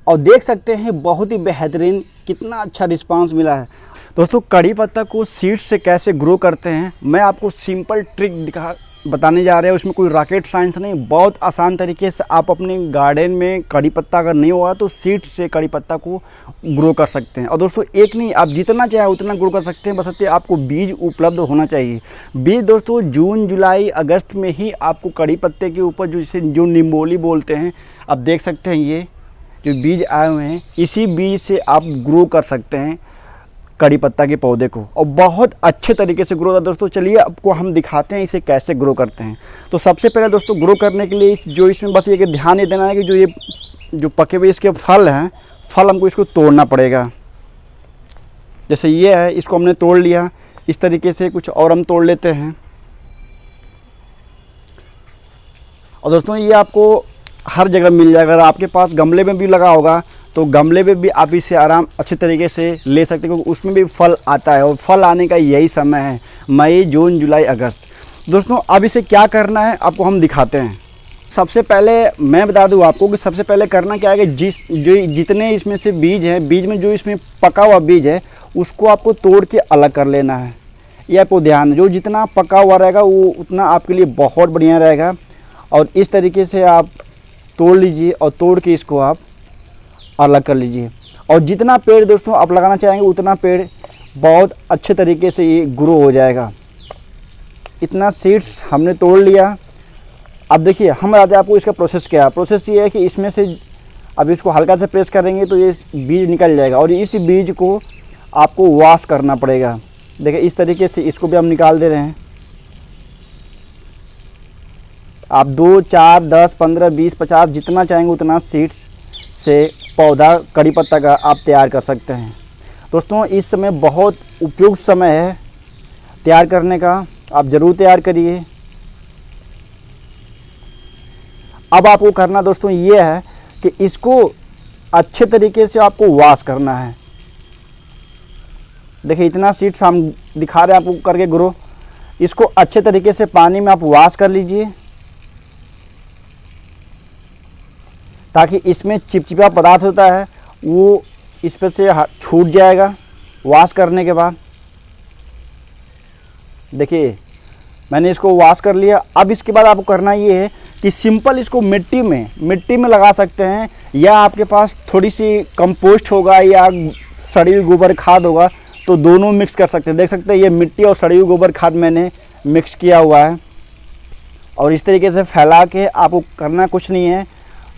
और देख सकते हैं बहुत ही बेहतरीन कितना अच्छा रिस्पांस मिला है। दोस्तों कड़ी पत्ता को सीड्स से कैसे ग्रो करते हैं मैं आपको सिंपल ट्रिक बताने जा रहे हैं। उसमें कोई रॉकेट साइंस नहीं, बहुत आसान तरीके से आप अपने गार्डन में कड़ी पत्ता अगर नहीं हुआ तो सीड्स से कड़ी पत्ता को ग्रो कर सकते हैं। और दोस्तों एक नहीं, आप जितना चाहे उतना ग्रो कर सकते हैं, बशर्ते आपको बीज उपलब्ध होना चाहिए। बीज दोस्तों जून जुलाई अगस्त में ही आपको कड़ी पत्ते के ऊपर जो निम्बोली बोलते हैं, आप देख सकते हैं ये जो बीज आए हुए हैं, इसी बीज से आप ग्रो कर सकते हैं कड़ी पत्ता के पौधे को, और बहुत अच्छे तरीके से ग्रो होता है। दोस्तों चलिए आपको हम दिखाते हैं इसे कैसे ग्रो करते हैं। तो सबसे पहले दोस्तों ग्रो करने के लिए जो इसमें बस ये ध्यान ये देना है कि जो पके हुए इसके फल हैं, फल हमको इसको तोड़ना पड़ेगा। जैसे ये है, इसको हमने तोड़ लिया। इस तरीके से कुछ और हम तोड़ लेते हैं। और दोस्तों ये आपको हर जगह मिल जाएगा। अगर आपके पास गमले में भी लगा होगा तो गमले में भी आप इसे अच्छे तरीके से ले सकते हैं, क्योंकि उसमें भी फल आता है और फल आने का यही समय है, मई जून जुलाई अगस्त। दोस्तों अब इसे क्या करना है आपको हम दिखाते हैं। सबसे पहले मैं बता दूं आपको कि सबसे पहले करना क्या है कि जितने इसमें से बीज हैं, बीज में जो इसमें पका हुआ बीज है उसको आपको तोड़ के अलग कर लेना है। ये आपको ध्यान, जो जितना पका हुआ रहेगा वो उतना आपके लिए बहुत बढ़िया रहेगा। और इस तरीके से आप तोड़ लीजिए और तोड़ के इसको आप अलग कर लीजिए। और जितना पेड़ दोस्तों आप लगाना चाहेंगे उतना पेड़ बहुत अच्छे तरीके से ये ग्रो हो जाएगा। इतना सीड्स हमने तोड़ लिया। अब देखिए हम बताते हैं आपको इसका प्रोसेस क्या है। प्रोसेस ये है कि इसमें से अब इसको हल्का से प्रेस करेंगे तो ये बीज निकल जाएगा, और इस बीज को आपको वॉश करना पड़ेगा। देखिए इस तरीके से इसको भी हम निकाल दे रहे हैं। आप 2, 4, 10, 15, 20, 50 जितना चाहेंगे उतना सीड्स से पौधा कड़ी पत्ता का आप तैयार कर सकते हैं। दोस्तों इस समय बहुत उपयुक्त समय है तैयार करने का, आप ज़रूर तैयार करिए। अब आपको करना दोस्तों ये है कि इसको अच्छे तरीके से आपको वॉश करना है। देखिए इतना सीड्स हम दिखा रहे हैं आपको करके ग्रो। इसको अच्छे तरीके से पानी में आप वॉश कर लीजिए, ताकि इसमें चिपचिपा पदार्थ होता है वो इस पर से छूट जाएगा वॉश करने के बाद। देखिए मैंने इसको वॉश कर लिया। अब इसके बाद आपको करना ये है कि सिंपल इसको मिट्टी में लगा सकते हैं, या आपके पास थोड़ी सी कंपोस्ट होगा या सड़ी हुई गोबर खाद होगा तो दोनों मिक्स कर सकते हैं। देख सकते हैं ये मिट्टी और सड़ी हुई गोबर खाद मैंने मिक्स किया हुआ है। और इस तरीके से फैला के आपको करना कुछ नहीं है,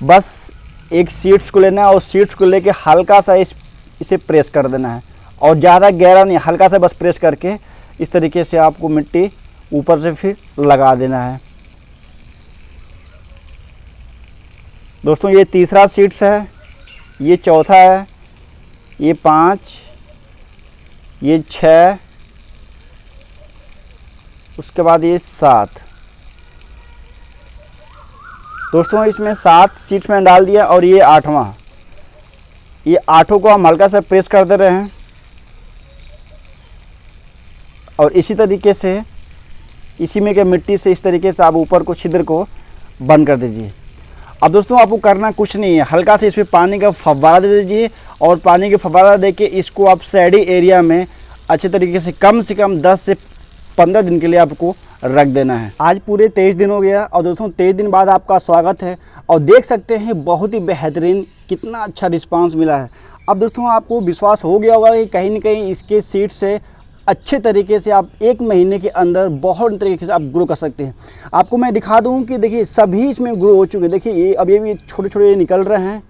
बस एक सीड्स को लेना है और सीड्स को लेके हल्का सा इसे प्रेस कर देना है, और ज़्यादा गहरा नहीं, हल्का सा बस प्रेस करके इस तरीके से आपको मिट्टी ऊपर से फिर लगा देना है। दोस्तों ये तीसरा सीड्स है, ये चौथा है, ये 5, ये 6, उसके बाद ये 7। दोस्तों इसमें 7 सीड्स में डाल दिया, और ये 8वां। ये 8 को हम हल्का सा प्रेस कर दे रहे हैं, और इसी तरीके से इसी में के मिट्टी से इस तरीके से आप ऊपर को छिद्र को बंद कर दीजिए। अब दोस्तों आपको करना कुछ नहीं है, हल्का से इसमें पानी का फव्वारा दे दीजिए, और पानी के फव्वारा दे के इसको आप सैडी एरिया में अच्छे तरीके से कम 10 से 15 दिन के लिए आपको रख देना है। आज पूरे 23 दिन हो गया, और दोस्तों 23 दिन बाद आपका स्वागत है। और देख सकते हैं बहुत ही बेहतरीन कितना अच्छा रिस्पांस मिला है। अब दोस्तों आपको विश्वास हो गया होगा कि कहीं ना कहीं इसके सीड से अच्छे तरीके से आप 1 महीने के अंदर बहुत तरीके से आप ग्रो कर सकते हैं। आपको मैं दिखा दूं कि देखिए सभी इसमें ग्रो हो चुके हैं। देखिए ये अब ये भी छोटे छोटे निकल रहे हैं,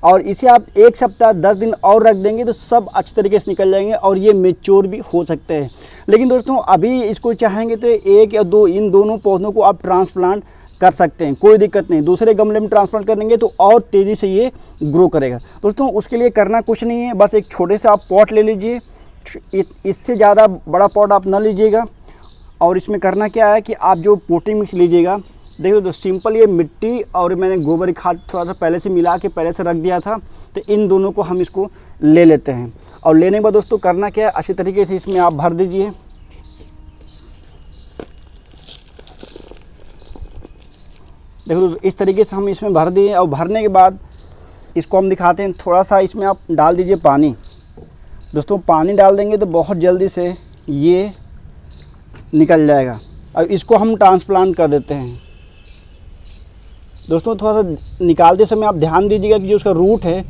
और इसे आप 1 सप्ताह 10 दिन और रख देंगे तो सब अच्छे तरीके से निकल जाएंगे, और ये मेच्योर भी हो सकते हैं। लेकिन दोस्तों अभी इसको चाहेंगे तो 1 या 2 इन दोनों पौधों को आप ट्रांसप्लांट कर सकते हैं, कोई दिक्कत नहीं। दूसरे गमले में ट्रांसप्लांट करेंगे तो और तेज़ी से ये ग्रो करेगा। दोस्तों उसके लिए करना कुछ नहीं है, बस एक छोटे से आप पॉट ले लीजिए, इससे ज़्यादा बड़ा पॉट आप ना लीजिएगा। और इसमें करना क्या है कि आप जो पोटिंग मिक्स लीजिएगा, देखो तो सिंपल ये मिट्टी और मैंने गोबर खाद थोड़ा सा पहले से मिला के पहले से रख दिया था, तो इन दोनों को हम इसको ले लेते हैं। और लेने के बाद दोस्तों करना क्या है, अच्छी तरीके से इसमें आप भर दीजिए। देखो इस तरीके से हम इसमें भर दिए, और भरने के बाद इसको हम दिखाते हैं। थोड़ा सा इसमें आप डाल दीजिए पानी। दोस्तों पानी डाल देंगे तो बहुत जल्दी से ये निकल जाएगा। अब इसको हम ट्रांसप्लांट कर देते हैं। दोस्तों थोड़ा सा निकालते समय आप ध्यान दीजिएगा कि जो उसका रूट है,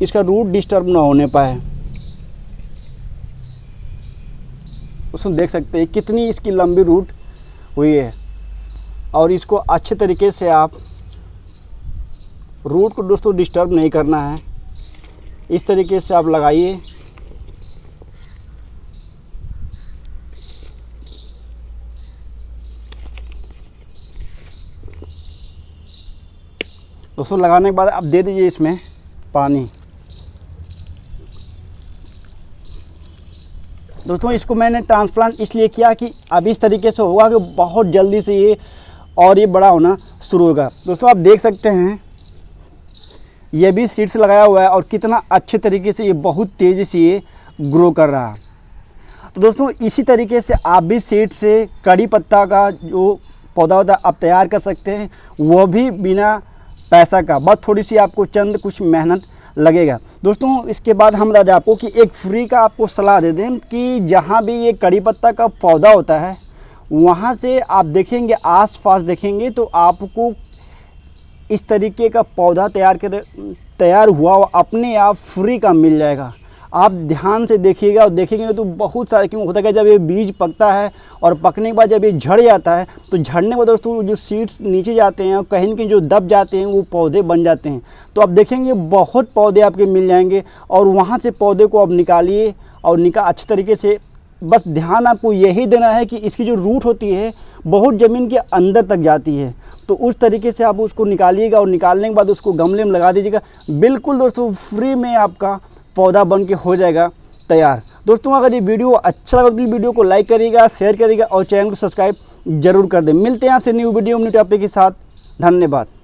इसका रूट डिस्टर्ब ना होने पाए। दोस्तों देख सकते हैं कितनी इसकी लंबी रूट हुई है, और इसको अच्छे तरीके से आप रूट को दोस्तों डिस्टर्ब नहीं करना है, इस तरीके से आप लगाइए। दोस्तों लगाने के बाद आप दे दीजिए इसमें पानी। दोस्तों इसको मैंने ट्रांसप्लांट इसलिए किया कि अब इस तरीके से होगा कि बहुत जल्दी से ये बड़ा होना शुरू होगा। दोस्तों आप देख सकते हैं ये भी सीड्स लगाया हुआ है और कितना अच्छे तरीके से ये बहुत तेज़ी से ये ग्रो कर रहा है। तो दोस्तों इसी तरीके से आप भी सीड से कड़ी पत्ता का जो पौधा होता है आप तैयार कर सकते हैं, वो भी बिना पैसा का। बस थोड़ी सी आपको कुछ मेहनत लगेगा। दोस्तों इसके बाद हम बता दें आपको कि एक फ्री का आपको सलाह दे दें कि जहाँ भी ये कड़ी पत्ता का पौधा होता है वहाँ से आप देखेंगे, आसपास देखेंगे तो आपको इस तरीके का पौधा तैयार हुआ अपने आप फ्री का मिल जाएगा। आप ध्यान से देखिएगा और देखेंगे तो बहुत सारे, क्यों होता है कि जब ये बीज पकता है और पकने के बाद जब ये झड़ जाता है तो झड़ने के बाद दोस्तों जो सीड्स नीचे जाते हैं और कहीं न कहीं जो दब जाते हैं वो पौधे बन जाते हैं। तो आप देखेंगे बहुत पौधे आपके मिल जाएंगे और वहाँ से पौधे को अब निकालिए और अच्छे तरीके से। बस ध्यान आपको यही देना है कि इसकी जो रूट होती है बहुत ज़मीन के अंदर तक जाती है, तो उस तरीके से आप उसको निकालिएगा और निकालने के बाद उसको गमले में लगा दीजिएगा। बिल्कुल दोस्तों फ्री में आपका पौधा बन के हो जाएगा तैयार। दोस्तों अगर ये वीडियो अच्छा लगा तो वीडियो को लाइक करिएगा, शेयर करिएगा और चैनल को सब्सक्राइब जरूर कर दें। मिलते हैं आपसे न्यू वीडियो न्यू टॉपिक के साथ। धन्यवाद।